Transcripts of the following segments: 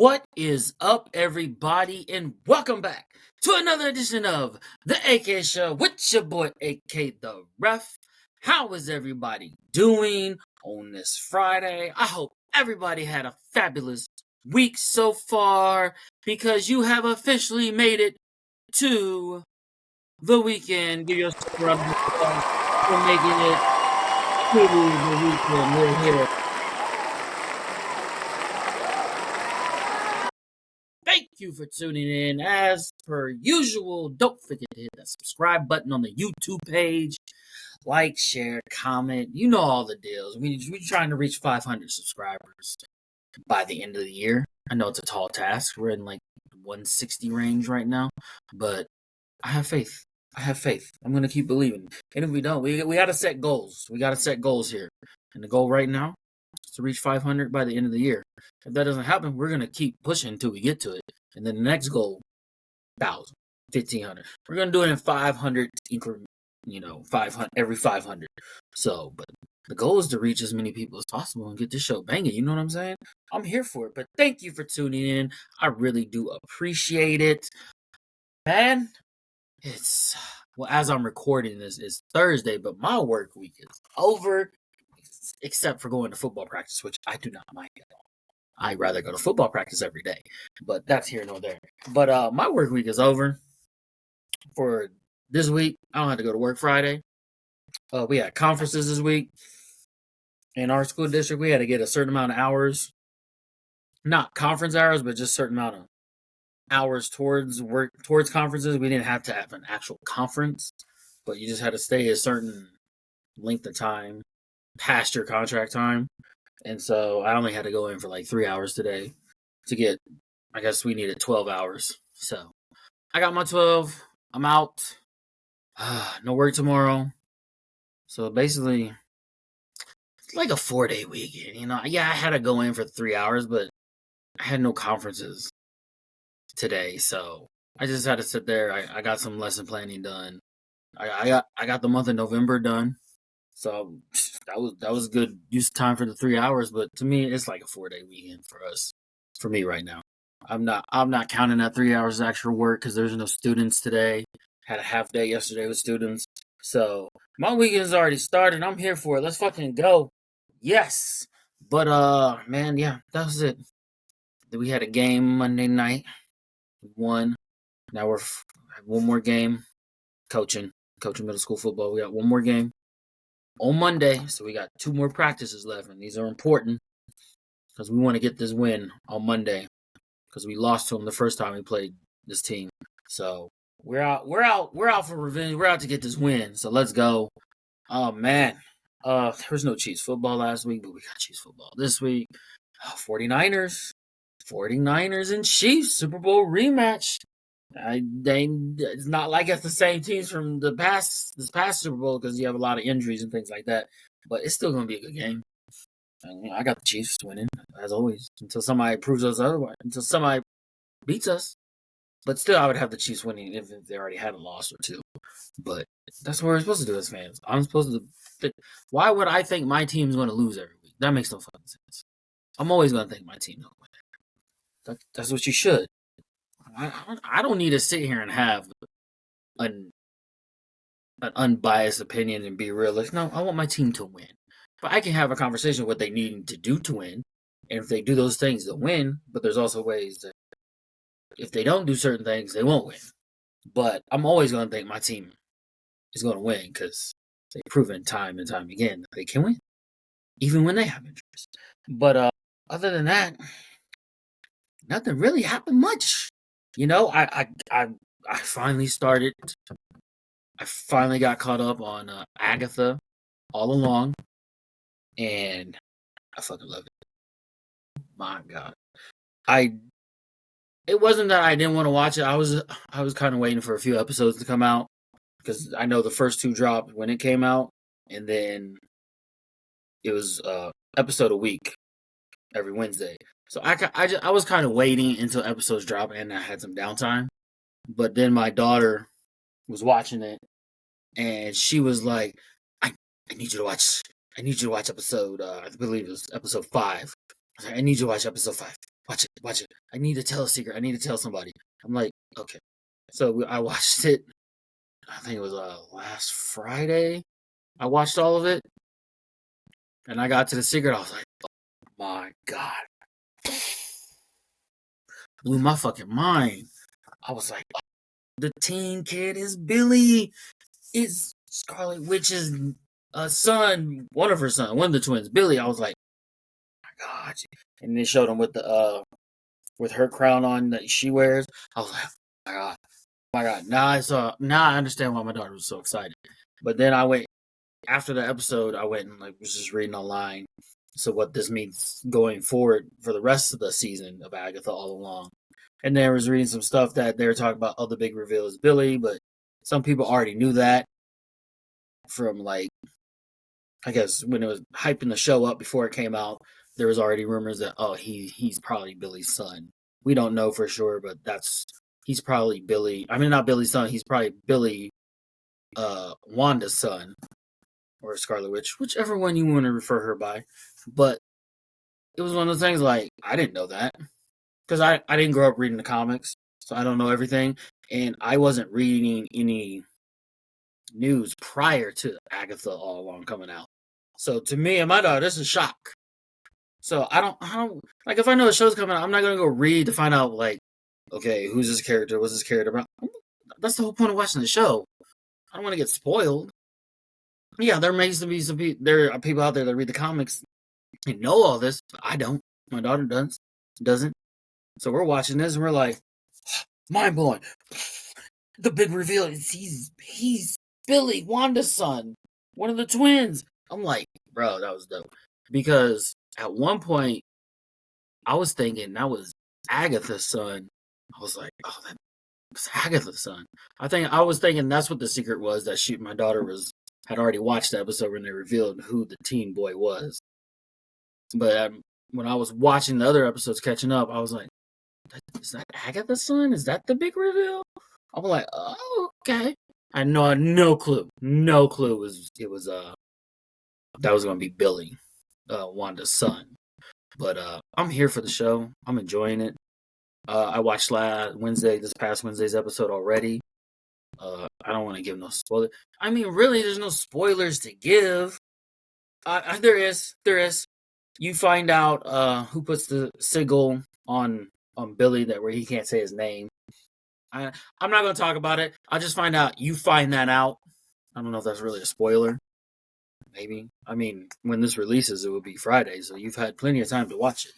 What is up, everybody, and welcome back to another edition of the AK Show with your boy AK the Ref. How is everybody doing on this Friday? I hope everybody had a fabulous week so far because you have officially made it to the weekend. Give yourself a round of applause for making it to the weekend. We're here. Thank you for tuning in. As per usual, don't forget to hit that subscribe button on the YouTube page. Like, share, comment. You know all the deals. We're trying to reach 500 subscribers by the end of the year. I know it's a tall task. We're in like 160 range right now, but I have faith. I'm going to keep believing. And if we don't, we got to set goals. We got to set goals here. And the goal right now is to reach 500 by the end of the year. If that doesn't happen, we're going to keep pushing until we get to it. And then the next goal, 1,000, 1,500. We're going to do it in 500 increment, 500 every 500. So, but the goal is to reach as many people as possible and get this show banging. You know what I'm saying? I'm here for it. But thank you for tuning in. I really do appreciate it. Man, as I'm recording this, it's Thursday, but my work week is over, except for going to football practice, which I do not mind at all. I'd rather go to football practice every day, but that's here nor there. But my work week is over for this week. I don't have to go to work Friday. We had conferences this week in our school district. We had to get a certain amount of hours, not conference hours, but just a certain amount of hours towards conferences. We didn't have to have an actual conference, but you just had to stay a certain length of time past your contract time. And so I only had to go in for like 3 hours today to get, I guess we needed 12 hours. So I got my 12. I'm out. No work tomorrow. So basically, it's like a 4-day weekend. Yeah, I had to go in for 3 hours, but I had no conferences today. So I just had to sit there. I got some lesson planning done. I got the month of November done. So that was good use of time for the 3 hours, but to me it's like a 4-day weekend for me right now. I'm not counting that 3 hours of extra work because there's no students today. Had a half day yesterday with students. So my weekend's already started. I'm here for it. Let's fucking go. Yes. But man, yeah, that was it. We had a game Monday night. We won. Now we're have one more game. Coaching middle school football. We got one more game on Monday, so we got 2 more practices left, and these are important because we want to get this win on Monday because we lost to them the first time we played this team. So we're out for revenge. We're out to get this win. So let's go. Oh man, there was no Chiefs football last week, but we got Chiefs football this week. 49ers and Chiefs Super Bowl rematch. It's not like it's the same teams from this past Super Bowl because you have a lot of injuries and things like that. But it's still going to be a good game. And, I got the Chiefs winning, as always, until somebody proves us otherwise, until somebody beats us. But still, I would have the Chiefs winning if they already had a loss or two. But that's what we're supposed to do as fans. I'm supposed to. Why would I think my team's going to lose every week? That makes no fucking sense. I'm always going to think my team will win. That's what you should. I don't need to sit here and have an unbiased opinion and be realistic. No, I want my team to win. But I can have a conversation what they need to do to win. And if they do those things, they'll win. But there's also ways that if they don't do certain things, they won't win. But I'm always going to think my team is going to win because they've proven time and time again that they can win, even when they have injuries. But other than that, nothing really happened much. I finally started. I finally got caught up on Agatha all along, and I fucking love it. My God, it wasn't that I didn't want to watch it. I was kind of waiting for a few episodes to come out because I know the first 2 dropped when it came out, and then it was episode a week every Wednesday. So I was kind of waiting until episodes drop, and I had some downtime. But then my daughter was watching it, and she was like, I need you to watch episode, I believe it was episode 5. I was like, I need you to watch episode 5. watch it. I need to tell a secret. I need to tell somebody. I'm like, okay. So I watched it. I think it was last Friday. I watched all of it, and I got to the secret. I was like, oh my god, blew my fucking mind. I was like, oh, the teen kid is Billy. Is Scarlet Witch's son, one of her sons, one of the twins, Billy. I was like, oh my god. And they showed him with the with her crown on that she wears. I was like, oh my god. Oh my god. Now I understand why my daughter was so excited. But then I went after the episode, I went and like was just reading online. So what this means going forward for the rest of the season of Agatha all along. And then I was reading some stuff that they were talking about, oh, the big reveal is Billy, but some people already knew that from like, I guess when it was hyping the show up before it came out, there was already rumors that, oh, he's probably Billy's son. We don't know for sure, but he's probably Billy. I mean, not Billy's son. He's probably Billy, Wanda's son, or Scarlet Witch, whichever one you want to refer her by. But it was one of those things like I didn't know that because I didn't grow up reading the comics, so I don't know everything, and I wasn't reading any news prior to Agatha all along coming out. So to me and my daughter, this is a shock. So I don't like if I know a show's coming out, I'm not gonna go read to find out like, okay, who's this character? What's this character about? That's the whole point of watching the show. I don't want to get spoiled. Yeah, there may be some people. There are people out there that read the comics and know all this, but I don't. My daughter doesn't. So we're watching this and we're like, mind blowing. The big reveal is he's Billy, Wanda's son, one of the twins. I'm like, bro, that was dope. Because at one point, I was thinking that was Agatha's son. I was like, oh, that's Agatha's son. I was thinking that's what the secret was, that my daughter had already watched the episode when they revealed who the teen boy was. But when I was watching the other episodes catching up, I was like, is that Agatha's son? Is that the big reveal? I'm like, oh, okay. I had no clue. No clue that was gonna be Billy, Wanda's son. But I'm here for the show. I'm enjoying it. I watched this past Wednesday's episode already. I don't want to give no spoiler. I mean, really, there's no spoilers to give. There is. You find out who puts the sigil on Billy where he can't say his name. I'm not going to talk about it. I'll just find out. You find that out. I don't know if that's really a spoiler. Maybe. I mean, when this releases, it will be Friday, so you've had plenty of time to watch it.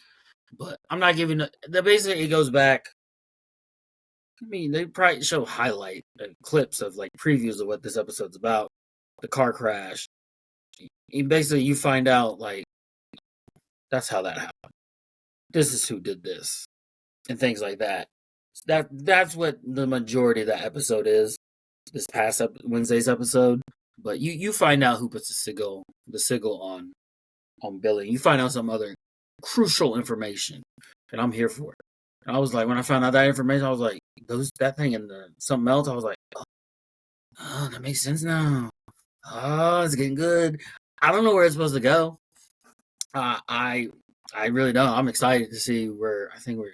But I'm not giving basically it goes back. I mean, they probably show highlight clips of like previews of what this episode's about. The car crash. Basically, you find out like that's how that happened. This is who did this, and things like that. That's what the majority of that episode is. This past Wednesday's episode, but you find out who puts the sigil on Billy. You find out some other crucial information, and I'm here for it. And I was like, when I found out that information, I was like, that thing and something else. I was like, oh, that makes sense now. Oh, it's getting good. I don't know where it's supposed to go. I really don't. I'm excited to see where. I think we're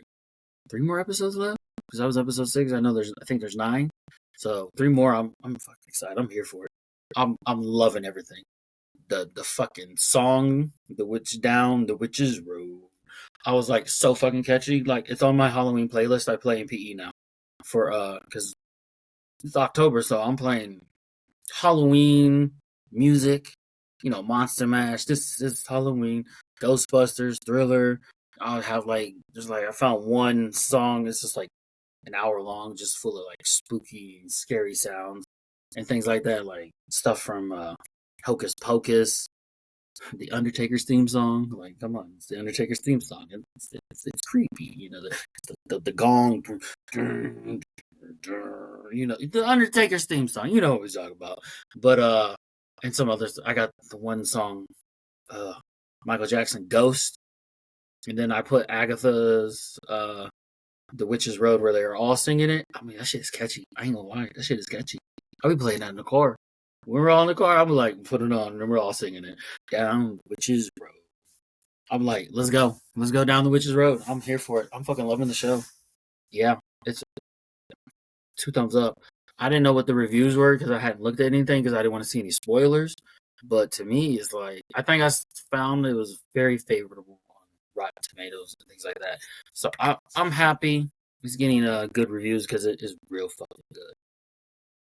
3 more episodes left because that was episode 6. I think there's 9. So 3 more. I'm fucking excited. I'm here for it. I'm loving everything. The fucking song, The Witch Down, The Witch's Road. I was like so fucking catchy. Like it's on my Halloween playlist. I play in PE now for because it's October, so I'm playing Halloween music. You know, Monster Mash. This is Halloween. Ghostbusters, Thriller. I'll have I found one song. It's just like an hour long, just full of like spooky and scary sounds and things like that. Like stuff from Hocus Pocus. The Undertaker's theme song, like, come on, it's the Undertaker's theme song. It's creepy, you know, the gong, you know, the Undertaker's theme song. You know what we're talking about. But and some others. I got the one song, Michael Jackson, Ghost, and then I put Agatha's The Witch's Road, where they are all singing it. I mean, that shit is catchy. I ain't gonna lie, that shit is catchy. I'll be playing that in the car. When we're all in the car, I'm like, put it on, and we're all singing it. Down Witch's Road. I'm like, let's go down the witch's road. I'm here for it. I'm fucking loving the show. Yeah, it's 2 thumbs up. I didn't know what the reviews were because I hadn't looked at anything because I didn't want to see any spoilers. But to me, it's like I think I found it was very favorable on Rotten Tomatoes and things like that. So I'm happy it's getting good reviews because it is real fucking good.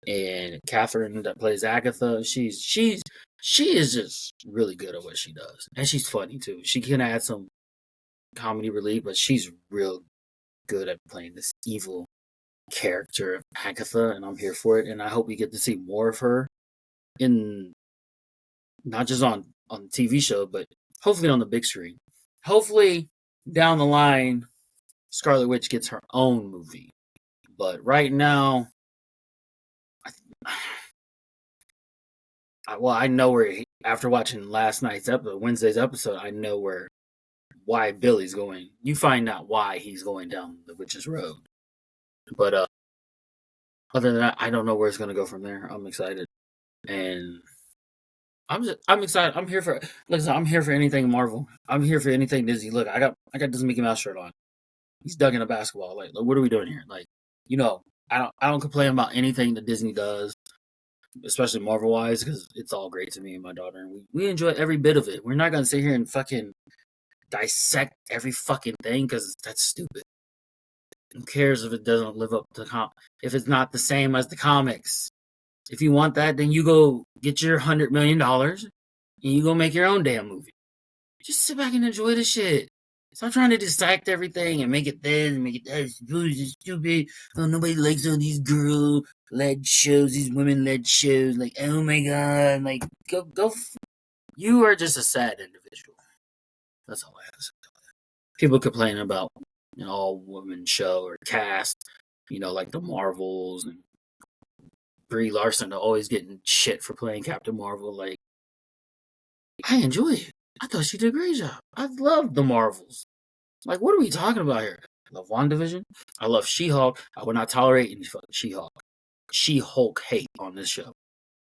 And Catherine that plays Agatha, she is just really good at what she does, and she's funny too. She can add some comedy relief, but she's real good at playing this evil character of Agatha, and I'm here for it. And I hope we get to see more of her in not just on the TV show, but hopefully on the big screen. Hopefully down the line, Scarlet Witch gets her own movie. But right now, I know where after watching last night's episode, Wednesday's episode, I know why Billy's going. You find out why he's going down the witch's road. But other than that, I don't know where it's gonna go from there. I'm excited, and I'm excited. I'm here for listen. I'm here for anything Marvel. I'm here for anything Disney. Look, I got this Mickey Mouse shirt on. He's ducking a basketball. Like, what are we doing here? Like, I don't complain about anything that Disney does, especially Marvel wise, because it's all great to me and my daughter, and we enjoy every bit of it. We're not gonna sit here and fucking dissect every fucking thing because that's stupid. Who cares if it doesn't live up to if it's not the same as the comics? If you want that, then you go get your $100 million and you go make your own damn movie. Just sit back and enjoy the shit. Stop trying to dissect everything and make it this and make it that. It's stupid. Oh, nobody likes all these girl-led shows, these women-led shows. Like, oh my god. Like, go. You are just a sad individual. That's all I have to say. People complain about an all-woman show or cast, like the Marvels and Brie Larson always getting shit for playing Captain Marvel. Like, I enjoy it. I thought she did a great job. I love the Marvels. Like, what are we talking about here? I love WandaVision. I love She-Hulk. I would not tolerate any fucking She-Hulk hate on this show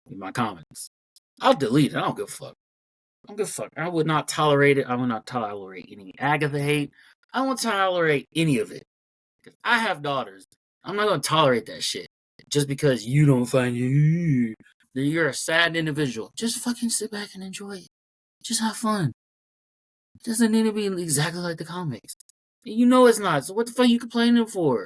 in my comments. I'll delete it. I don't give a fuck. I would not tolerate it. I would not tolerate any Agatha hate. I won't tolerate any of it. Because I have daughters. I'm not going to tolerate that shit. Just because you don't find that you're a sad individual. Just fucking sit back and enjoy it. Just have fun. It doesn't need to be exactly like the comics. You know it's not. So what the fuck are you complaining for?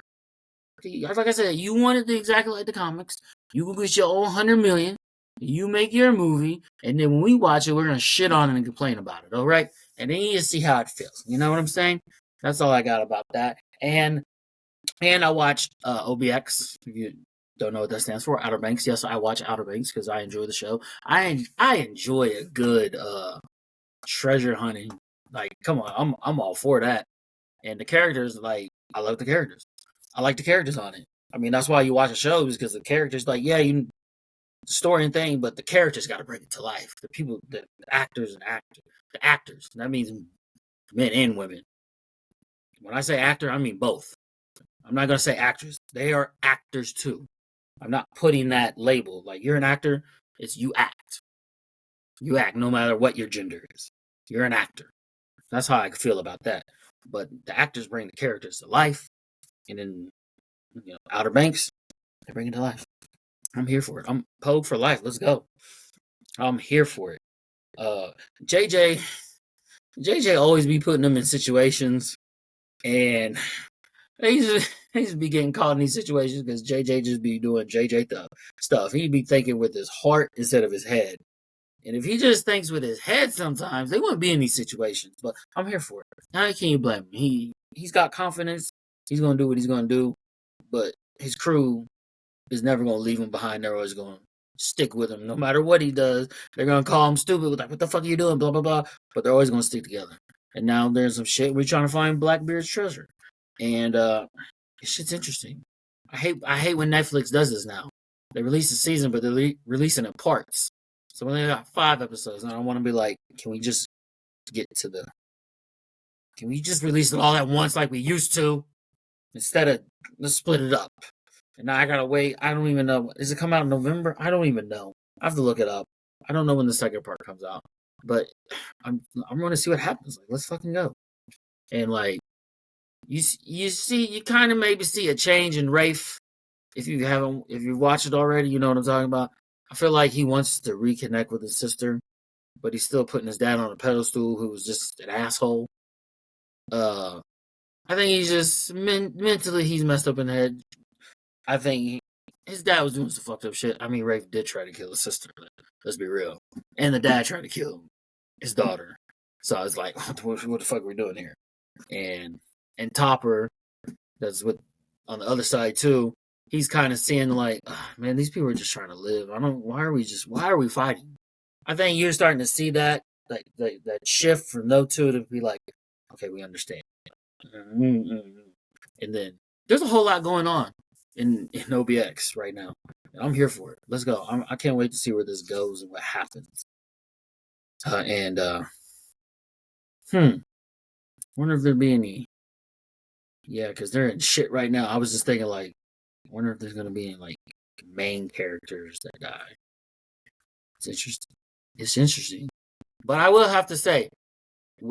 Like I said, you want it exactly like the comics. You go get your own 100 million. You make your movie, and then when we watch it, we're gonna shit on it and complain about it. All right, and then you see how it feels. You know what I'm saying? That's all I got about that. And I watched OBX. If you don't know what that stands for, Outer Banks. Yes, I watch Outer Banks because I enjoy the show. I enjoy a good treasure hunting. Like, come on, I'm all for that. And the characters, like, I love the characters. I like the characters on it. I mean, that's why you watch a show, because the characters, like, yeah, the story and thing, but the characters got to bring it to life. The people, the actors and the actors. That means men and women. When I say actor, I mean both. I'm not gonna say actress. They are actors too. I'm not putting that label. Like, you're an actor, it's you act. You act no matter what your gender is. You're an actor. That's how I feel about that. But the actors bring the characters to life, and then Outer Banks, they bring it to life. I'm here for it. I'm Pogue for life. Let's go. I'm here for it. JJ always be putting them in situations, and he just be getting caught in these situations because JJ just be doing JJ stuff. He be thinking with his heart instead of his head. And if he just thinks with his head sometimes, they wouldn't be in these situations. But I'm here for it. How can you blame him? He's got confidence. He's going to do what he's going to do. But his crew is never going to leave him behind. They're always going to stick with him. No matter what he does, they're going to call him stupid. Like, what the fuck are you doing? Blah, blah, blah. But they're always going to stick together. And now there's some shit. We're trying to find Blackbeard's treasure. And this shit's interesting. I hate when Netflix does this now. They release a season, but they're releasing it parts. So when they got 5 episodes, and I want to be like, can we just release it all at once like we used to? Instead of, let's split it up. And now I gotta wait. I don't even know. Does it come out in November? I don't even know. I have to look it up. I don't know when the second part comes out. But I'm going to see what happens. Like, let's fucking go. And like you kind of maybe see a change in Rafe if you watched it already. You know what I'm talking about. I feel like he wants to reconnect with his sister, but he's still putting his dad on a pedestal, who was just an asshole. I think he's just mentally he's messed up in the head. I think his dad was doing some fucked up shit. I mean, Rafe did try to kill his sister. Let's be real. And the dad tried to kill his daughter. So I was like, what the fuck are we doing here? And Topper, that's with on the other side too. He's kind of seeing like, man, these people are just trying to live. Why are we fighting? I think you're starting to see that shift from those two to be like, okay, we understand. And then there's a whole lot going on in OBX right now. I'm here for it. Let's go. I can't wait to see where this goes and what happens. Wonder if there'll be any. Yeah, because they're in shit right now. I was just thinking, like, wonder if there's gonna be any, like, main characters that die. It's interesting. It's interesting. But I will have to say,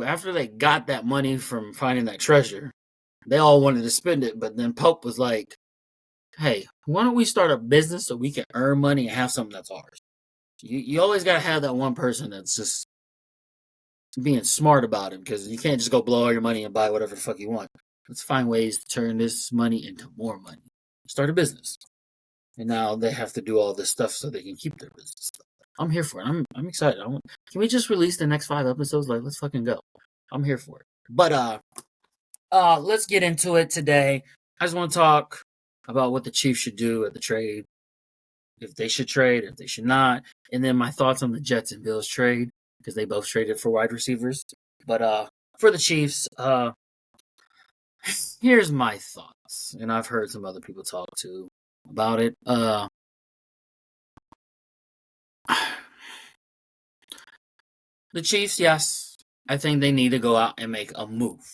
after they got that money from finding that treasure, they all wanted to spend it. But then Pope was like, "Hey, why don't we start a business so we can earn money and have something that's ours?" You always gotta have that one person that's just being smart about it, because you can't just go blow all your money and buy whatever the fuck you want. Let's find ways to turn this money into more money. Start a business. And now they have to do all this stuff so they can keep their business. I'm here for it. I'm excited. Can we just release the next 5 episodes? Like, let's fucking go. I'm here for it. But let's get into it today. I just want to talk about what the Chiefs should do at the trade. If they should trade, if they should not. And then my thoughts on the Jets and Bills trade, because they both traded for wide receivers. But for the Chiefs, here's my thoughts. And I've heard some other people talk too about it. The Chiefs, yes, I think they need to go out and make a move.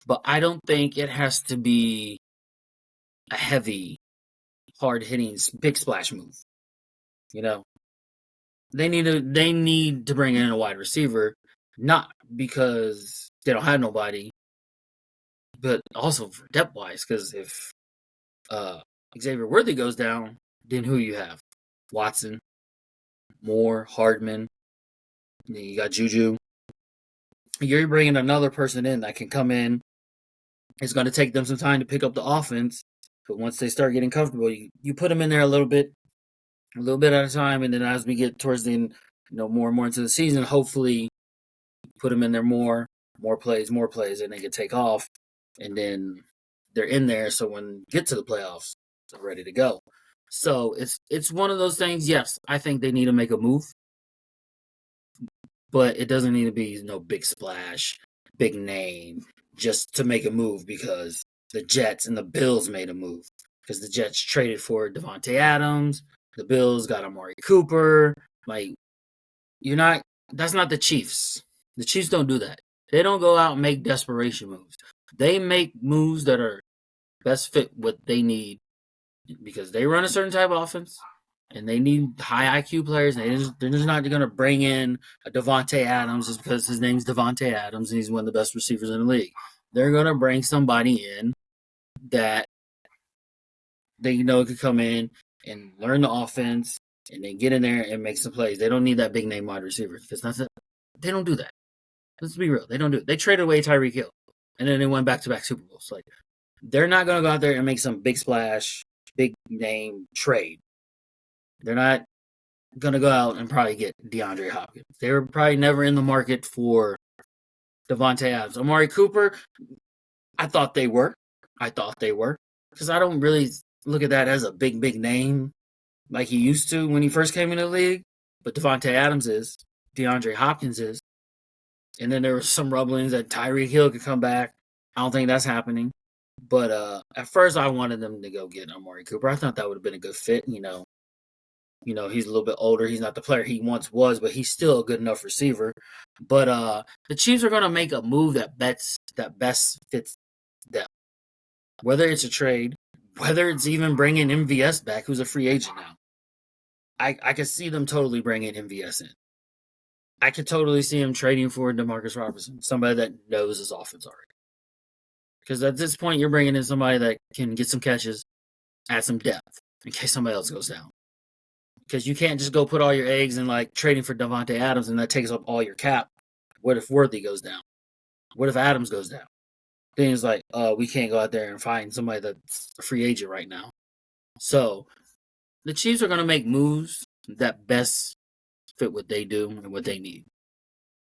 But I don't think it has to be a heavy, hard-hitting, big splash move. You know, they need to bring in a wide receiver, not because they don't have nobody, but also for depth-wise. Because if Xavier Worthy goes down, then who you have? Watson, Moore, Hardman. Then you got Juju. You're bringing another person in that can come in. It's going to take them some time to pick up the offense, but once they start getting comfortable, you put them in there a little bit at a time, and then as we get towards the end, more and more into the season, hopefully put them in there more plays, and they can take off, and then they're in there. So when you get to the playoffs, they're ready to go. So it's one of those things. Yes, I think they need to make a move, but it doesn't need to be no big splash, big name, just to make a move because the Jets and the Bills made a move. Because the Jets traded for Devontae Adams, the Bills got Amari Cooper. Like, that's not the Chiefs. The Chiefs don't do that. They don't go out and make desperation moves. They make moves that are best fit what they need, because they run a certain type of offense. And they need high IQ players. They're just not going to bring in a Devontae Adams just because his name's Devontae Adams and he's one of the best receivers in the league. They're going to bring somebody in that they could come in and learn the offense and then get in there and make some plays. They don't need that big name wide receiver, because they don't do that. Let's be real. They don't do it. They traded away Tyreek Hill, and then they went back-to-back Super Bowls. Like, they're not going to go out there and make some big splash, big name trade. They're not going to go out and probably get DeAndre Hopkins. They were probably never in the market for Devontae Adams. Amari Cooper, I thought they were. Because I don't really look at that as a big, big name like he used to when he first came in the league. But Devontae Adams is. DeAndre Hopkins is. And then there were some rumblings that Tyreek Hill could come back. I don't think that's happening. But at first I wanted them to go get Amari Cooper. I thought that would have been a good fit, he's a little bit older. He's not the player he once was, but he's still a good enough receiver. But the Chiefs are going to make a move that best fits them. Whether it's a trade, whether it's even bringing MVS back, who's a free agent now. I can see them totally bringing MVS in. I could totally see him trading for DeMarcus Robinson, somebody that knows his offense already. Because at this point, you're bringing in somebody that can get some catches, add some depth in case somebody else goes down. Because you can't just go put all your eggs in like trading for Davante Adams and that takes up all your cap. What if Worthy goes down? What if Adams goes down? Then it's like, we can't go out there and find somebody that's a free agent right now. So the Chiefs are going to make moves that best fit what they do and what they need.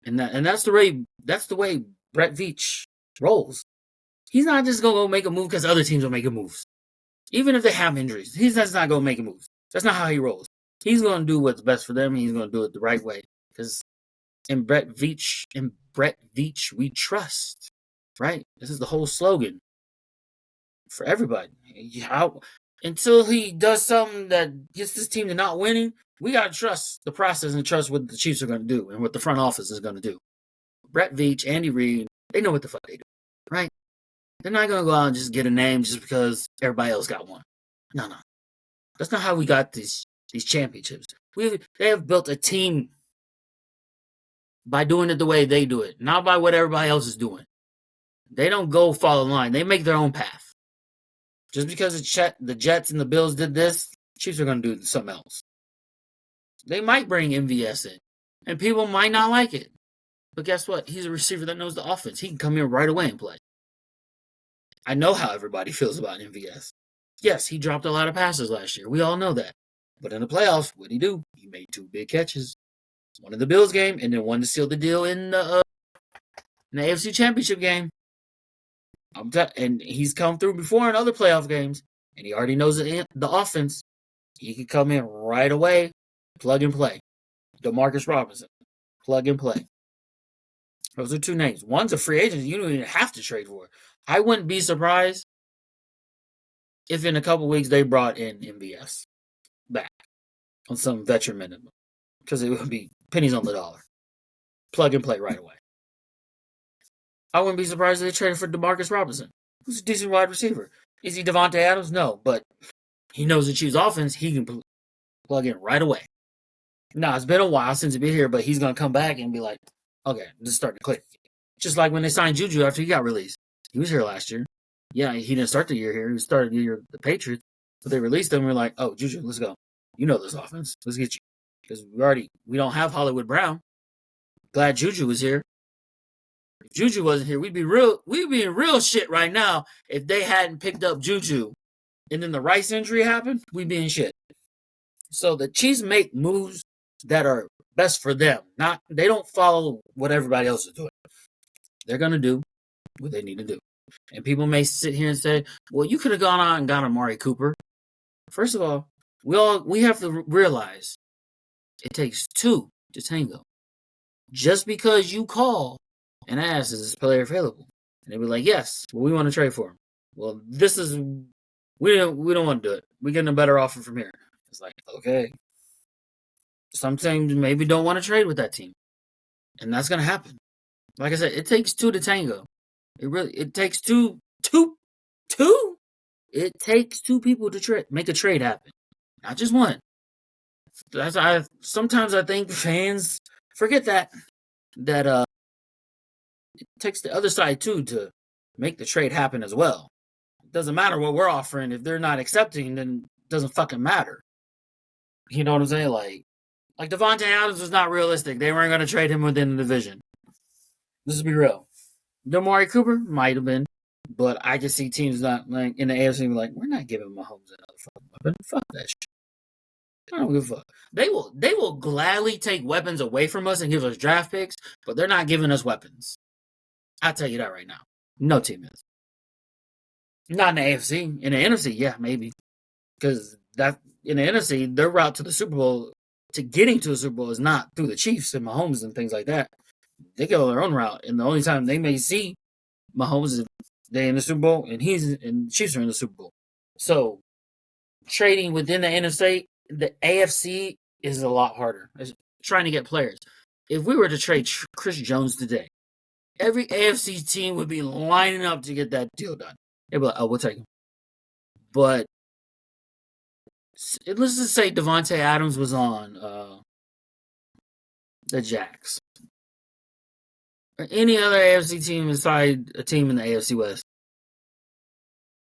And that's the way Brett Veach rolls. He's not just going to go make a move because other teams are making moves. Even if they have injuries, he's just not going to make a move. That's not how he rolls. He's going to do what's best for them. And he's going to do it the right way. Because in Brett Veach, we trust. Right? This is the whole slogan for everybody. Until he does something that gets this team to not winning, we got to trust the process and trust what the Chiefs are going to do and what the front office is going to do. Brett Veach, Andy Reid, they know what the fuck they do. Right? They're not going to go out and just get a name just because everybody else got one. No. That's not how we got these championships. They have built a team by doing it the way they do it, not by what everybody else is doing. They don't go follow line. They make their own path. Just because the Jets and the Bills did this, Chiefs are going to do something else. They might bring MVS in, and people might not like it. But guess what? He's a receiver that knows the offense. He can come in right away and play. I know how everybody feels about MVS. Yes, he dropped a lot of passes last year. We all know that. But in the playoffs, what did he do? He made 2 big catches. One in the Bills game, and then one to seal the deal in the AFC Championship game. And he's come through before in other playoff games, and he already knows the offense. He can come in right away, plug and play. DeMarcus Robinson, plug and play. Those are 2 names. One's a free agent you don't even have to trade for. I wouldn't be surprised if in a couple weeks they brought in MVS back on some veteran minimum, because it would be pennies on the dollar. Plug and play right away. I wouldn't be surprised if they traded for DeMarcus Robinson, who's a decent wide receiver. Is he Davante Adams? No, but he knows the Chiefs' offense. He can plug in right away. Now, it's been a while since he's been here, but he's going to come back and be like, okay, this is starting to click. Just like when they signed Juju after he got released. He was here last year. Yeah, he didn't start the year here. He started the year with the Patriots. But they released him and we're like, oh, Juju, let's go. You know this offense. Let's get you. Because we don't have Hollywood Brown. Glad Juju was here. If Juju wasn't here, we'd be in real shit right now if they hadn't picked up Juju. And then the Rice injury happened, we'd be in shit. So the Chiefs make moves that are best for them. They don't follow what everybody else is doing. They're going to do what they need to do. And people may sit here and say, well, you could have gone out and got Amari Cooper. First of all, we have to realize it takes 2 to tango. Just because you call and ask, is this player available? And they be like, yes, well, we want to trade for him. Well, we don't want to do it. We're getting a better offer from here. It's like, okay. Some teams maybe don't want to trade with that team. And that's going to happen. Like I said, it takes 2 to tango. It takes two. It takes 2 people to make a trade happen. Not just one. Sometimes I think fans forget that it takes the other side too to make the trade happen as well. It doesn't matter what we're offering. If they're not accepting, then it doesn't fucking matter. You know what I'm saying? Like Davante Adams was not realistic. They weren't going to trade him within the division. Let's be real. Amari Cooper might have been, but I can see teams not like in the AFC be like, we're not giving Mahomes another fucking weapon. Fuck that shit. I don't give a fuck. They will gladly take weapons away from us and give us draft picks, but they're not giving us weapons. I'll tell you that right now. No team is. Not in the AFC. In the NFC, yeah, maybe. Because that in the NFC, their route to the Super Bowl, to getting to the Super Bowl, is not through the Chiefs and Mahomes and things like that. They go their own route, and the only time they may see Mahomes is if they're in the Super Bowl and the Chiefs are in the Super Bowl. So trading within the NFC, the AFC is a lot harder. It's trying to get players. If we were to trade Chris Jones today, every AFC team would be lining up to get that deal done. They'd be like, oh, we'll take him. But let's just say Davante Adams was on the Jacks, or any other AFC team inside a team in the AFC West,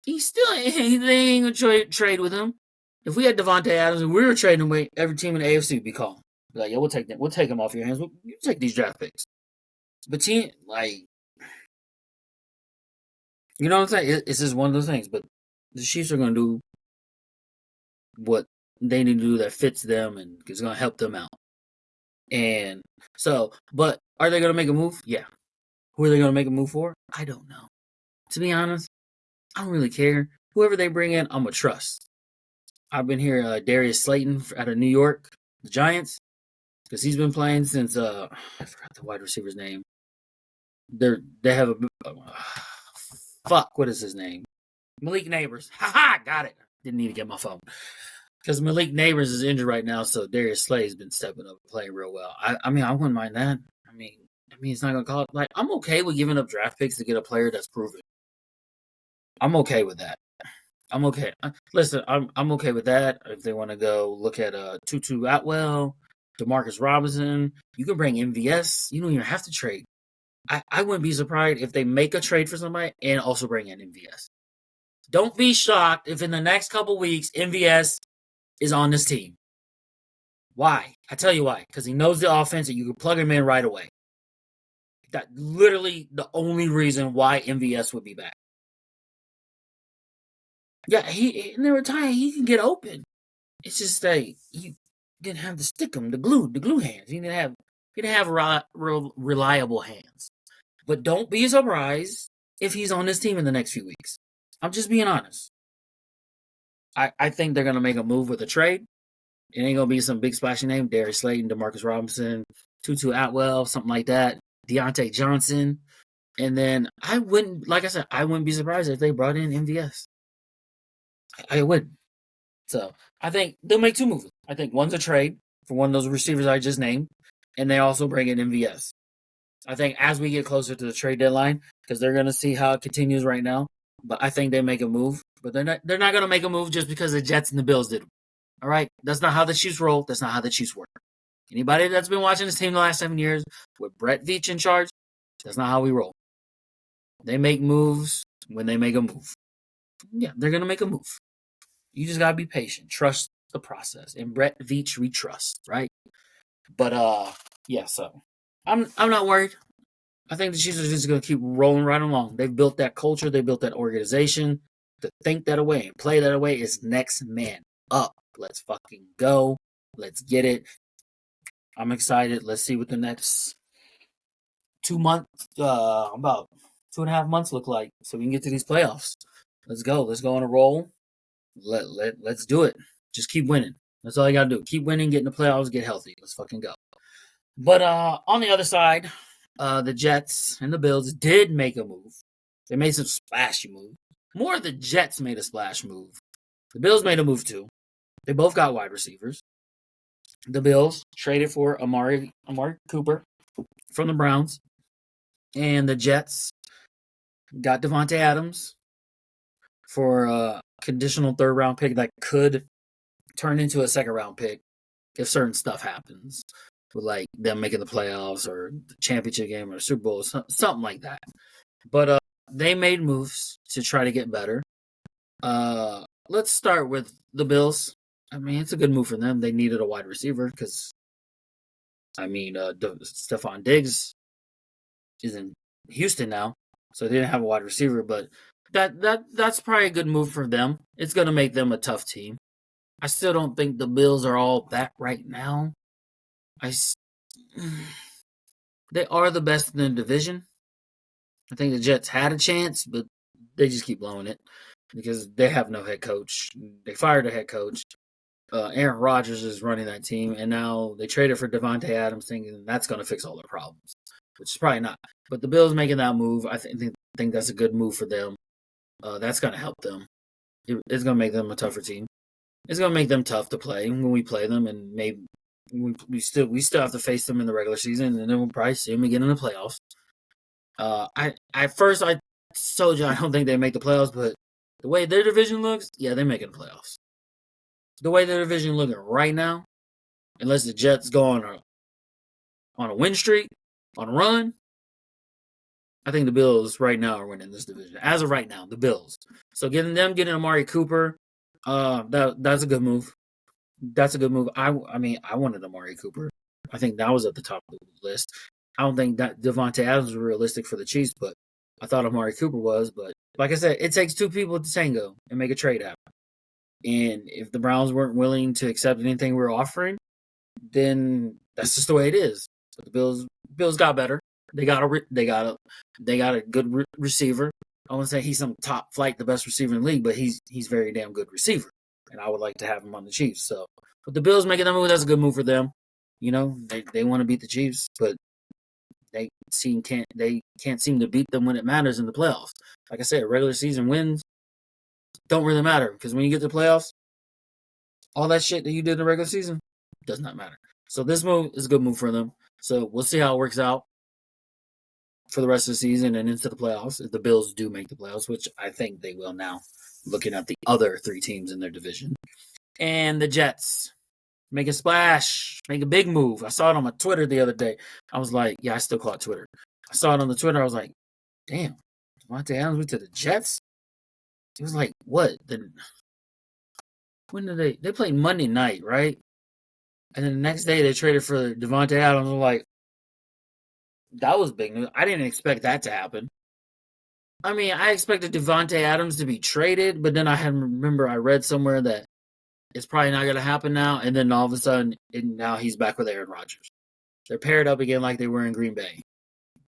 they ain't gonna trade with him. If we had Devontae Adams and we were trading away, every team in the AFC would be calling. Be like, yeah, we'll take them. We'll take them off your hands. You take these draft picks. But team, like, you know what I'm saying? It's just one of those things. But the Chiefs are going to do what they need to do that fits them and is going to help them out. And so, but are they going to make a move? Yeah. Who are they going to make a move for? I don't know. To be honest, I don't really care. Whoever they bring in, I'm going to trust. I've been here, Darius Slayton out of New York, the Giants, because he's been playing since, I forgot the wide receiver's name. They have what is his name? Malik Neighbors. Got it. Didn't need to get my phone. Because Malik Neighbors is injured right now, so Darius Slay's been stepping up and playing real well. I mean, I wouldn't mind that. I mean, it's not gonna call it. Like, I'm okay with giving up draft picks to get a player that's proven. I'm okay with that. I'm okay. Listen, I'm okay with that. If they want to go look at Tutu Atwell, Demarcus Robinson, you can bring MVS. You don't even have to trade. I wouldn't be surprised if they make a trade for somebody and also bring in MVS. Don't be shocked if in the next couple weeks MVS is on this team. Why? I tell you why. Because he knows the offense and you can plug him in right away. That's literally the only reason why MVS would be back. Yeah, in the retirement, he can get open. It's just that you didn't have to stick him, the glue hands. You didn't have reliable hands. But don't be surprised if he's on this team in the next few weeks. I'm just being honest. I think they're going to make a move with a trade. It ain't going to be some big splashy name. Darius Slayton, Demarcus Robinson, Tutu Atwell, something like that. Deontay Johnson. And then I wouldn't be surprised if they brought in MVS. I would. So I think they'll make two moves. I think one's a trade for one of those receivers I just named. And they also bring in MVS. I think as we get closer to the trade deadline, because they're going to see how it continues right now, but I think they make a move. But they're not going to make a move just because the Jets and the Bills did. All right? That's not how the Chiefs roll. That's not how the Chiefs work. Anybody that's been watching this team the last 7 years with Brett Veach in charge, that's not how we roll. They make moves when they make a move. Yeah, they're going to make a move. You just got to be patient. Trust the process. And Brett Veach, we trust, right? But, yeah, so I'm not worried. I think the Chiefs are just going to keep rolling right along. They've built that culture. They built that organization. To think that away and play that away is next man up. Let's fucking go. Let's get it. I'm excited. Let's see what the next 2 months, about 2.5 months look like so we can get to these playoffs. Let's go. Let's go on a roll. Let's do it. Just keep winning. That's all you got to do. Keep winning, get in the playoffs, get healthy. Let's fucking go. But on the other side, the Jets and the Bills did make a move. They made some splashy moves. More of the Jets made a splash move. The Bills made a move too. They both got wide receivers. The Bills traded for Amari Cooper from the Browns. And the Jets got Devontae Adams for a conditional third-round pick that could turn into a second-round pick if certain stuff happens. With like them making the playoffs or the championship game or Super Bowl, something like that. But they made moves to try to get better. Let's start with the Bills. I mean, it's a good move for them. They needed a wide receiver because, Stephon Diggs is in Houston now, so they didn't have a wide receiver. But that's probably a good move for them. It's going to make them a tough team. I still don't think the Bills are all that right now. They are the best in the division. I think the Jets had a chance, but they just keep blowing it because they have no head coach. They fired a head coach. Aaron Rodgers is running that team, and now they traded for Devontae Adams, thinking that's going to fix all their problems, which is probably not. But the Bills making that move, I think that's a good move for them. That's going to help them. It's going to make them a tougher team. It's going to make them tough to play when we play them, and maybe we still have to face them in the regular season, and then we'll probably see them again in the playoffs. I told you I don't think they make the playoffs, but the way their division looks, yeah, they're making the playoffs. The way their division looking right now, unless the Jets go on on a win streak, on a run, I think the Bills right now are winning this division. As of right now, the Bills. So getting Amari Cooper, that's a good move. That's a good move. I mean, I wanted Amari Cooper. I think that was at the top of the list. I don't think that Devontae Adams was realistic for the Chiefs, but I thought Amari Cooper was. But like I said, it takes two people to tango and make a trade happen. And if the Browns weren't willing to accept anything we were offering, then that's just the way it is. So the Bills got better. They got a good receiver. I wouldn't say he's some top flight, the best receiver in the league, but he's very damn good receiver, and I would like to have him on the Chiefs. So, but the Bills making that move, that's a good move for them. You know, they want to beat the Chiefs, but they can't seem to beat them when it matters in the playoffs. Like I said, regular season wins don't really matter because when you get to the playoffs, all that shit that you did in the regular season does not matter. So this move is a good move for them. So we'll see how it works out for the rest of the season and into the playoffs if the Bills do make the playoffs, which I think they will now, looking at the other three teams in their division. And the Jets make a splash, make a big move. I saw it on my Twitter the other day. I was like, yeah, I still call it Twitter. I saw it on the Twitter. I was like, damn, Devontae Adams went to the Jets? It was like, what? When did they played Monday night, right? And then the next day they traded for Devontae Adams. I'm like, that was big news. I didn't expect that to happen. I mean, I expected Devontae Adams to be traded, but then I read somewhere that it's probably not going to happen now. And then all of a sudden, now he's back with Aaron Rodgers. They're paired up again like they were in Green Bay.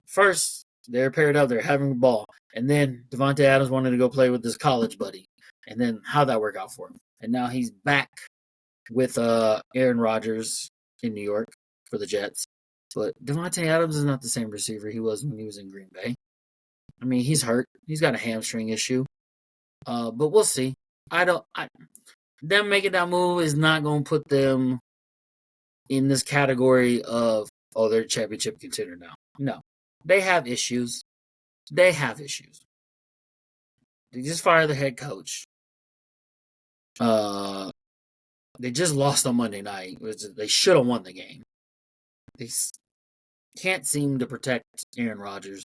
First, they're paired up. They're having a ball. And then Devontae Adams wanted to go play with his college buddy. And then how'd that work out for him? And now he's back with Aaron Rodgers in New York for the Jets. But Devontae Adams is not the same receiver he was when he was in Green Bay. I mean, he's hurt. He's got a hamstring issue. But we'll see. Them making that move is not going to put them in this category of, oh, they're a championship contender now. No. They have issues. They just fired the head coach. They just lost on Monday night. They should have won the game. They can't seem to protect Aaron Rodgers.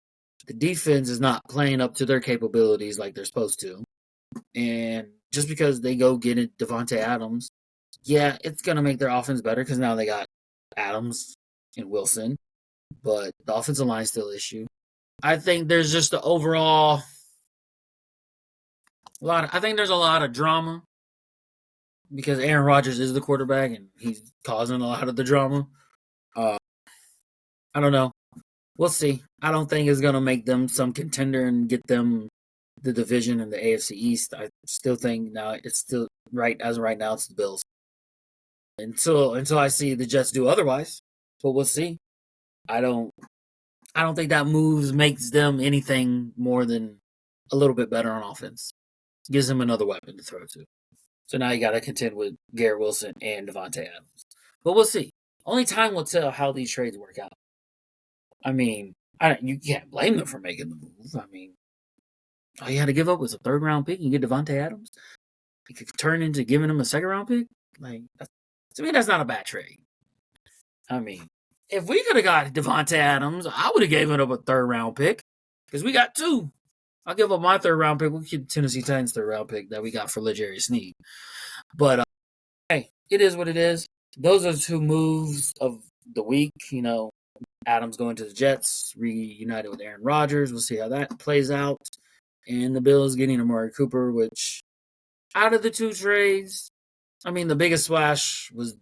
The defense is not playing up to their capabilities like they're supposed to. And just because they go get it, Devontae Adams, yeah, it's going to make their offense better because now they got Adams and Wilson. But the offensive line is still an issue. I think there's just the overall I think there's a lot of drama because Aaron Rodgers is the quarterback and he's causing a lot of the drama. I don't know. We'll see. I don't think it's going to make them some contender and get them the division in the AFC East. I still think now it's still right as of right now it's the Bills. Until I see the Jets do otherwise. But we'll see. I don't think that moves makes them anything more than a little bit better on offense. Gives them another weapon to throw to. So now you got to contend with Garrett Wilson and Devontae Adams. But we'll see. Only time will tell how these trades work out. I mean, you can't blame them for making the move. I mean, all you had to give up was a third-round pick and get Devontae Adams. It could turn into giving him a second-round pick. Like, to me, that's not a bad trade. I mean, if we could have got Devontae Adams, I would have given up a third-round pick because we got two. I'll give up my third-round pick. We'll keep Tennessee Titans' third-round pick that we got for L'Jarius Sneed. But, hey, it is what it is. Those are the two moves of the week. You know, Adams going to the Jets, reunited with Aaron Rodgers. We'll see how that plays out. And the Bills getting Amari Cooper, which out of the two trades, I mean, the biggest splash was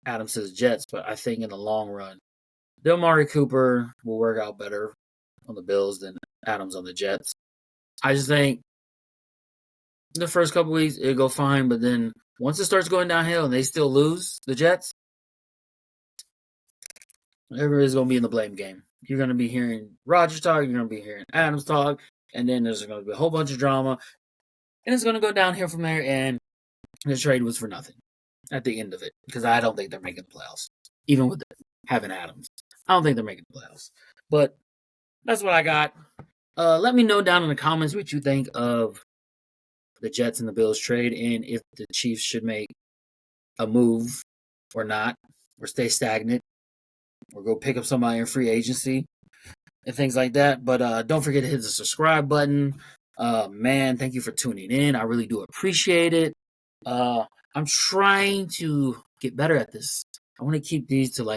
Adams to the Jets, but I think in the long run, the Amari Cooper will work out better on the Bills than Adams on the Jets. I just think the first couple weeks, it'll go fine, but then once it starts going downhill and they still lose, the Jets, everybody's going to be in the blame game. You're going to be hearing Rodgers talk, you're going to be hearing Adams talk, and then there's going to be a whole bunch of drama, and it's going to go downhill from there, and the trade was for nothing at the end of it, because I don't think they're making the playoffs, even with having Adams. I don't think they're making the playoffs. But that's what I got. Let me know down in the comments what you think of the Jets and the Bills trade, and if the Chiefs should make a move or not, or stay stagnant. or go pick up somebody in free agency and things like that. But don't forget to hit the subscribe button. Man, thank you for tuning in. I really do appreciate it. I'm trying to get better at this. I want to keep these to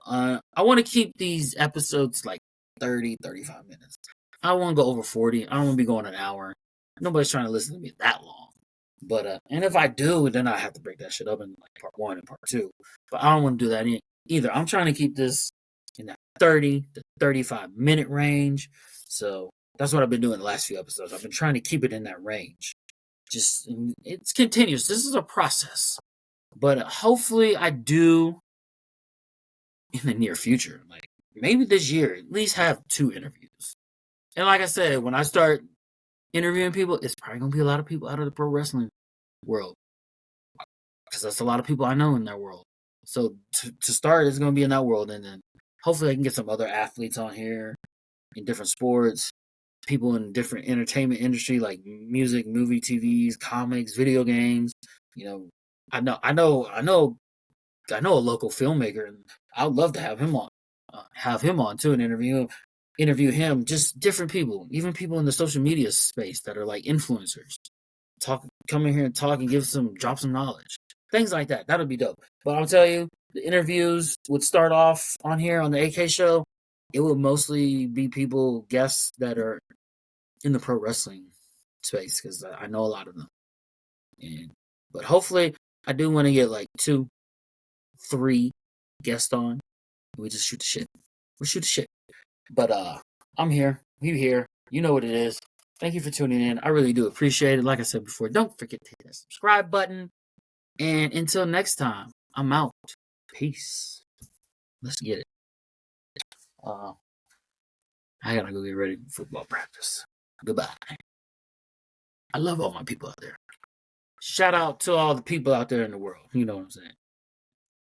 I want to keep these episodes like 30, 35 minutes. I don't want to go over 40. I don't want to be going an hour. Nobody's trying to listen to me that long. But and if I do, then I have to break that shit up in like part 1 and part 2. But I don't want to do that either. I'm trying to keep this in that 30 to 35 minute range. So that's what I've been doing the last few episodes. I've been trying to keep it in that range. It's continuous. This is a process. But hopefully I do in the near future. Like maybe this year, at least have 2 interviews. And like I said, when I start interviewing people, it's probably gonna be a lot of people out of the pro wrestling world. Because that's a lot of people I know in that world. So to start, it's gonna be in that world, and then hopefully I can get some other athletes on here in different sports, people in different entertainment industry like music, movie, TVs, comics, video games. I know a local filmmaker, and I would love to have him on too, and interview him. Just different people, even people in the social media space that are like influencers. Come in here and talk and drop some knowledge, things like that. That'll be dope. But I'll tell you, the interviews would start off on here on the AK show. It would mostly be guests that are in the pro wrestling space, because I know a lot of them. But hopefully, I do want to get like 2, 3 guests on. We just shoot the shit. We shoot the shit. But I'm here. You here. You know what it is. Thank you for tuning in. I really do appreciate it. Like I said before, don't forget to hit that subscribe button. And until next time, I'm out. Peace. Let's get it. I gotta go get ready for football practice. Goodbye. I love all my people out there. Shout out to all the people out there in the world. You know what I'm saying?